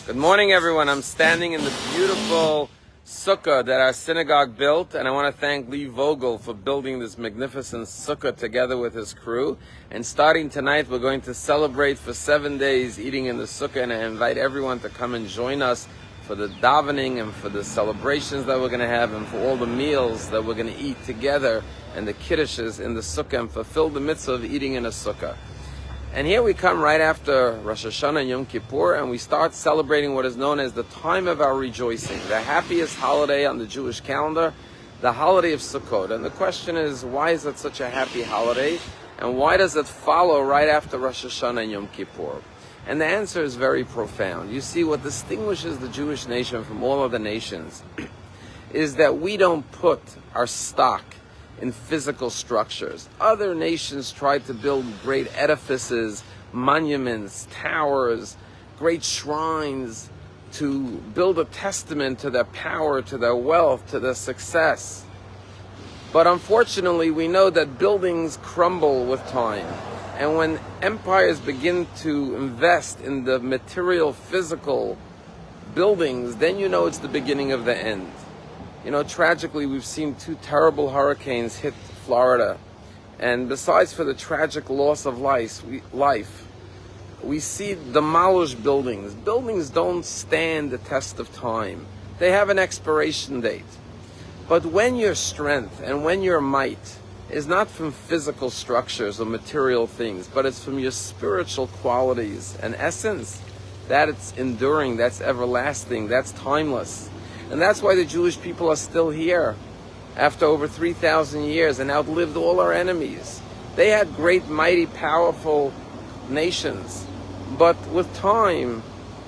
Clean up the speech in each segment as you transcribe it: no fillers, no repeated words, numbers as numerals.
Good morning, everyone. I'm standing in the beautiful sukkah that our synagogue built, and I want to thank Lee Vogel for building this magnificent sukkah together with his crew. And starting tonight, we're going to celebrate for 7 days eating in the sukkah, and I invite everyone to come and join us for the davening and for the celebrations that we're going to have and for all the meals that we're going to eat together and the kiddushes in the sukkah and fulfill the mitzvah of eating in a sukkah. And here we come right after Rosh Hashanah and Yom Kippur, and we start celebrating what is known as the time of our rejoicing, the happiest holiday on the Jewish calendar, the holiday of Sukkot. And the question is, why is it such a happy holiday? And why does it follow right after Rosh Hashanah and Yom Kippur? And the answer is very profound. You see, what distinguishes the Jewish nation from all other nations is that we don't put our stock in physical structures. Other nations try to build great edifices, monuments, towers, great shrines to build a testament to their power, to their wealth, to their success. But unfortunately, we know that buildings crumble with time. And when empires begin to invest in the material, physical buildings, then you know it's the beginning of the end. You know, tragically, we've seen 2 terrible hurricanes hit Florida. And besides for the tragic loss of life, we see demolished buildings. Buildings don't stand the test of time. They have an expiration date. But when your strength and when your might is not from physical structures or material things, but it's from your spiritual qualities and essence, that it's enduring, that's everlasting, that's timeless. And that's why the Jewish people are still here after over 3,000 years and outlived all our enemies. They had great, mighty, powerful nations, but with time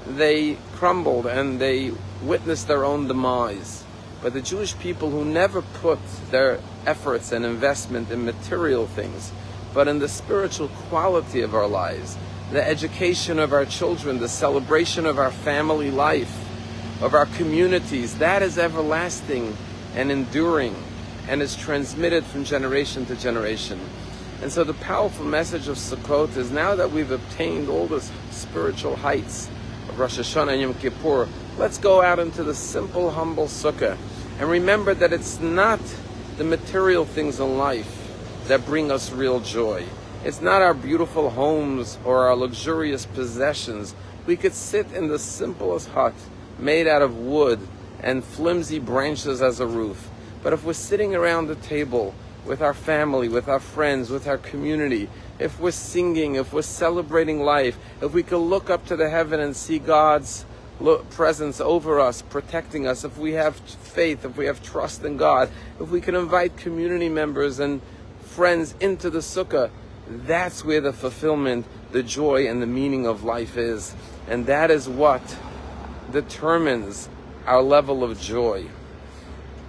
they crumbled and they witnessed their own demise. But the Jewish people, who never put their efforts and investment in material things, but in the spiritual quality of our lives, the education of our children, the celebration of our family life, of our communities, that is everlasting and enduring and is transmitted from generation to generation. And so the powerful message of Sukkot is, now that we've obtained all the spiritual heights of Rosh Hashanah and Yom Kippur, let's go out into the simple, humble sukkah and remember that it's not the material things in life that bring us real joy. It's not our beautiful homes or our luxurious possessions. We could sit in the simplest hut made out of wood and flimsy branches as a roof. But if we're sitting around the table with our family, with our friends, with our community, if we're singing, if we're celebrating life, if we can look up to the heaven and see God's presence over us, protecting us, if we have faith, if we have trust in God, if we can invite community members and friends into the sukkah, that's where the fulfillment, the joy, and the meaning of life is. And that is what determines our level of joy.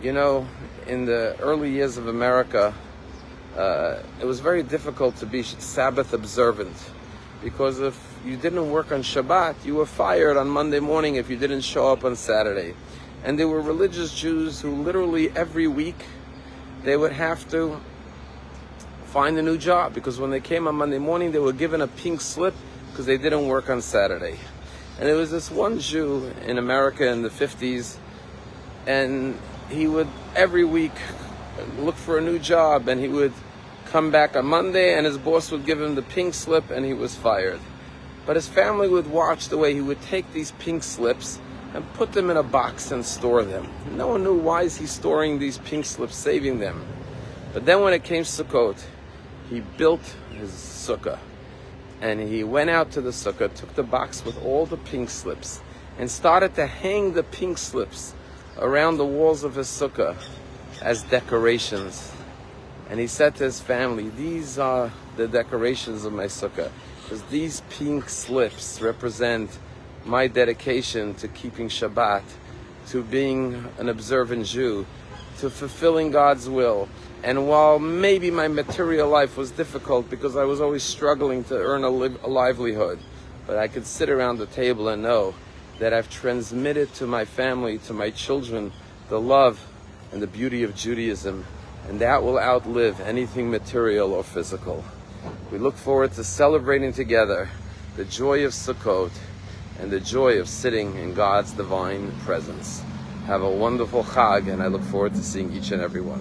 You know, in the early years of America, it was very difficult to be Sabbath observant, because if you didn't work on Shabbat, you were fired on Monday morning if you didn't show up on Saturday. And there were religious Jews who literally every week they would have to find a new job, because when they came on Monday morning, they were given a pink slip because they didn't work on Saturday. And there was this one Jew in America in the 50s, and he would every week look for a new job, and he would come back on Monday and his boss would give him the pink slip and he was fired. But his family would watch the way he would take these pink slips and put them in a box and store them. No one knew, why is he storing these pink slips, saving them? But then when it came Sukkot, he built his sukkah. And he went out to the sukkah, took the box with all the pink slips, and started to hang the pink slips around the walls of his sukkah as decorations. And he said to his family, these are the decorations of my sukkah, because these pink slips represent my dedication to keeping Shabbat, to being an observant Jew, to fulfilling God's will. And while maybe my material life was difficult because I was always struggling to earn a livelihood, but I could sit around the table and know that I've transmitted to my family, to my children, the love and the beauty of Judaism, and that will outlive anything material or physical. We look forward to celebrating together the joy of Sukkot and the joy of sitting in God's divine presence. Have a wonderful Chag, and I look forward to seeing each and every one of you.